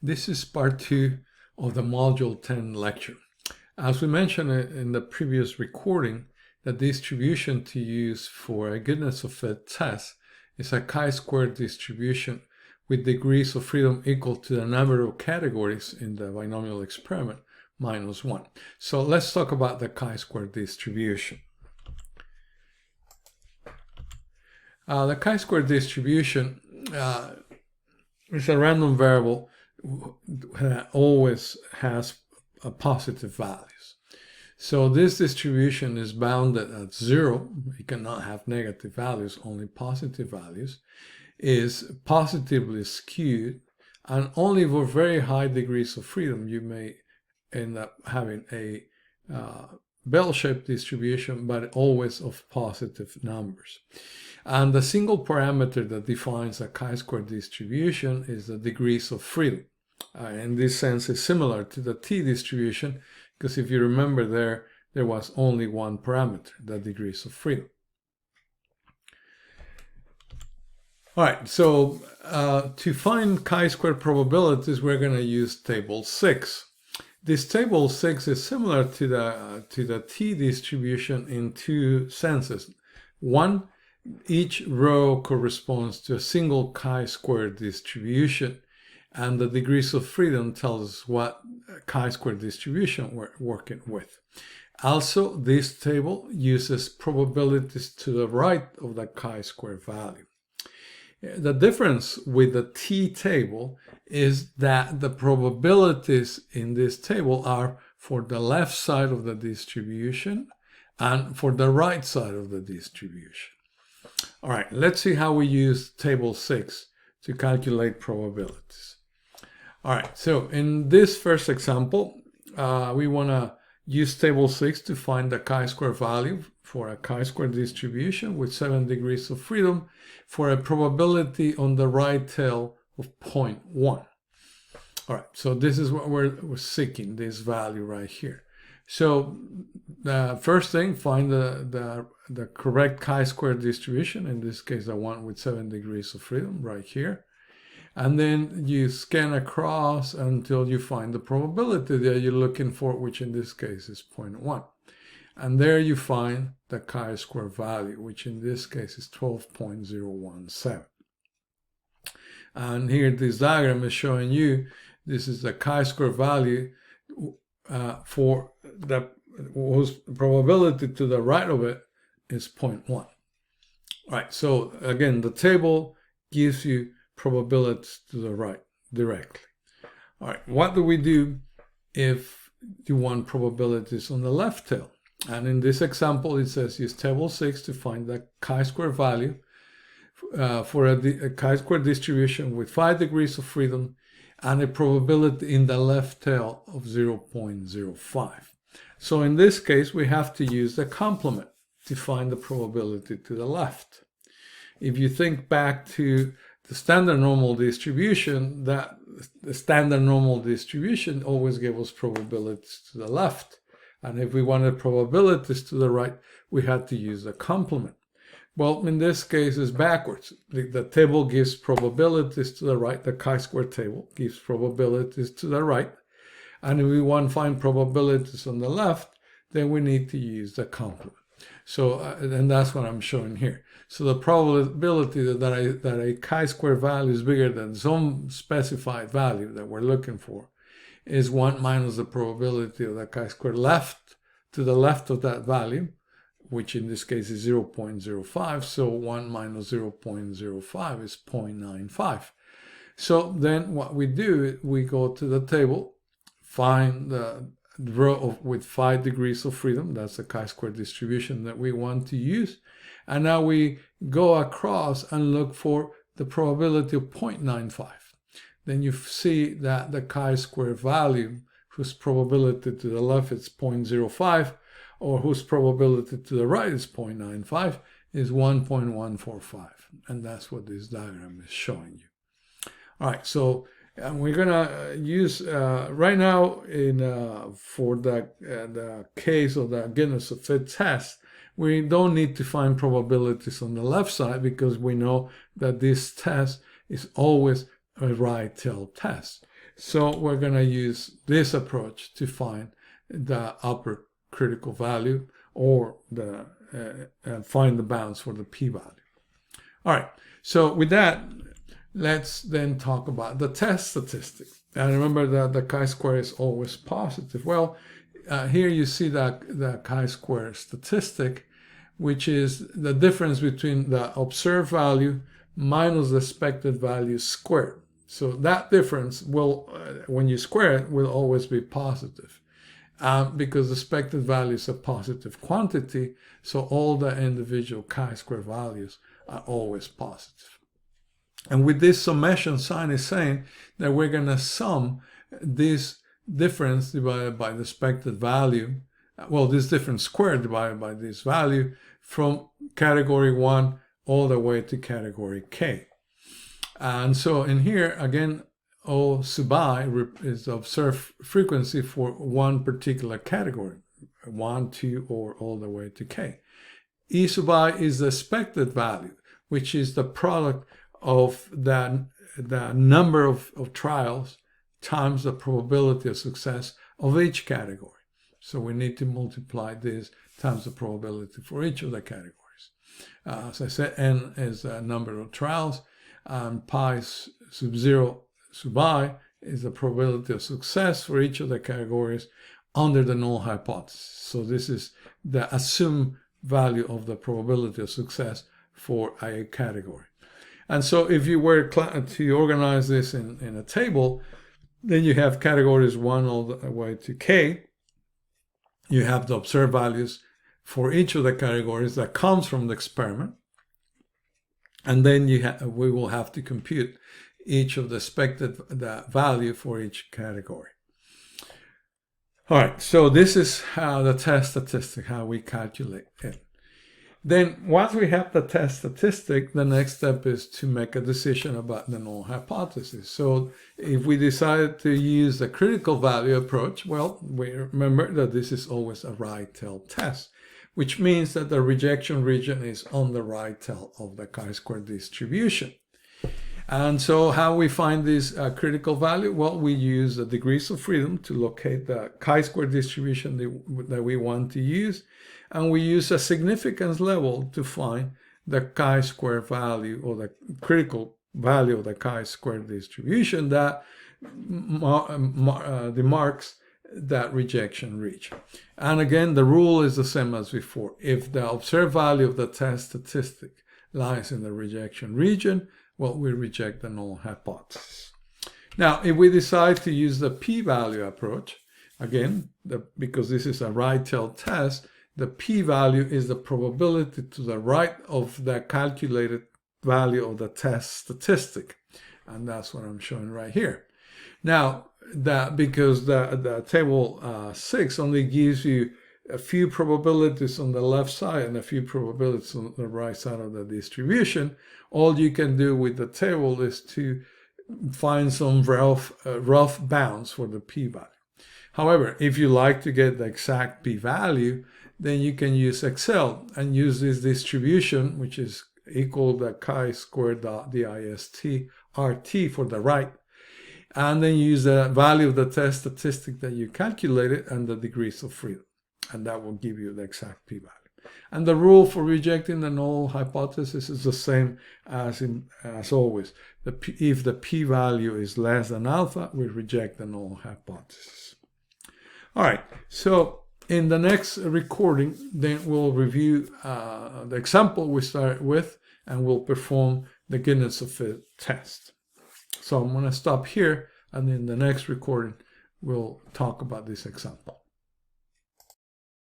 This is part 2 of the Module 10 lecture. As we mentioned in the previous recording, the distribution to use for a goodness of fit test is a chi-square distribution with degrees of freedom equal to the number of categories in the binomial experiment minus 1. So let's talk about the chi-square distribution. The chi-square distribution is a random variable that always has positive values. So this distribution is bounded at 0. It cannot have negative values, only positive values. Is positively skewed, and only for very high degrees of freedom you may end up having a bell-shaped distribution, but always of positive numbers. And the single parameter that defines a chi-square distribution is the degrees of freedom. In this sense, it's similar to the t distribution, because if you remember there was only one parameter, the degrees of freedom. All right, so to find chi-square probabilities, we're going to use table 6. This table 6 is similar to the t distribution in two senses. One, each row corresponds to a single chi-square distribution, and the degrees of freedom tells us what chi-square distribution we're working with. Also, this table uses probabilities to the right of the chi-square value. The difference with the t table is that the probabilities in this table are for the left side of the distribution and for the right side of the distribution. All right, let's see how we use table 6 to calculate probabilities. All right, so in this first example, we want to use table 6 to find the chi-square value for a chi-square distribution with 7 degrees of freedom for a probability on the right tail of 0.1. All right, so this is what we're seeking, this value right here. So the first thing, find the correct chi-square distribution, in this case the one with 7 degrees of freedom right here. And then you scan across until you find the probability that you're looking for, which in this case is 0.1. And there you find the chi-square value, which in this case is 12.017. And here this diagram is showing you this is the chi-square value for the whose probability to the right of it is 0.1. All right, so again, the table gives you probabilities to the right directly. All right, what do we do if you want probabilities on the left tail? And in this example, it says use table 6 to find the chi-square value for a chi-square distribution with 5 degrees of freedom and a probability in the left tail of 0.05. So in this case, we have to use the complement to find the probability to the left. If you think back to the standard normal distribution, that the standard normal distribution always gave us probabilities to the left. And if we wanted probabilities to the right, we had to use the complement. Well, in this case, it's backwards. The table gives probabilities to the right. The chi-square table gives probabilities to the right. And if we want to find probabilities on the left, then we need to use the complement. So, and that's what I'm showing here. So the probability that a chi-square value is bigger than some specified value that we're looking for is 1 minus the probability of the chi-square left to the left of that value, which in this case is 0.05. So 1 minus 0.05 is 0.95. So then what we do, we go to the table, find the row with 5 degrees of freedom. That's the chi-square distribution that we want to use. And now we go across and look for the probability of 0.95. Then you see that the chi-square value, whose probability to the left is 0.05, or whose probability to the right is 0.95, is 1.145. And that's what this diagram is showing you. All right, so we're gonna use right now for the case of the goodness of fit test, we don't need to find probabilities on the left side because we know that this test is always a right tail test. So we're going to use this approach to find the upper critical value, or the find the bounds for the p-value. All right, so with that, let's then talk about the test statistic. And remember that the chi-square is always positive. Well, here you see the chi-square statistic, which is the difference between the observed value minus the expected value squared. So that difference will, when you square it, will always be positive. Because the expected value is a positive quantity, so all the individual chi-square values are always positive. And with this summation sign is saying that we're going to sum this difference divided by the expected value, well, this difference squared divided by this value, from category 1 all the way to category K. And so in here, again, O sub I is the observed frequency for one particular category, 1, 2, or all the way to K. E sub I is the expected value, which is the product of the number of trials times the probability of success of each category. So we need to multiply this times the probability for each of the categories. As I said, n is the number of trials, and pi sub 0 sub I is the probability of success for each of the categories under the null hypothesis. So this is the assumed value of the probability of success for a category. And so if you were to organize this in a table, then you have categories 1 all the way to K. You have the observed values for each of the categories that comes from the experiment. And then we will have to compute each of the expected value for each category. All right, so this is how the test statistic, how we calculate it. Then once we have the test statistic, the next step is to make a decision about the null hypothesis. So if we decide to use the critical value approach, well, we remember that this is always a right tail test, which means that the rejection region is on the right tail of the chi-square distribution. And so how we find this critical value? Well, we use the degrees of freedom to locate the chi-square distribution that we want to use. And we use a significance level to find the chi-square value, or the critical value of the chi-square distribution that demarks that rejection region. And again, the rule is the same as before. If the observed value of the test statistic lies in the rejection region, well, we reject the null hypothesis. Now, if we decide to use the p-value approach, again, because this is a right tail test, the p-value is the probability to the right of the calculated value of the test statistic. And that's what I'm showing right here. Now, because the table 6 only gives you a few probabilities on the left side and a few probabilities on the right side of the distribution, all you can do with the table is to find some rough bounds for the p-value. However, if you like to get the exact p-value, then you can use Excel and use this distribution, which is equal to chi-square dist RT for the right, and then use the value of the test statistic that you calculated and the degrees of freedom, and that will give you the exact p-value. And the rule for rejecting the null hypothesis is the same as always. If the p-value is less than alpha, we reject the null hypothesis. All right, so in the next recording, then we'll review the example we started with, and we'll perform the goodness of fit test. So I'm going to stop here, and in the next recording, we'll talk about this example.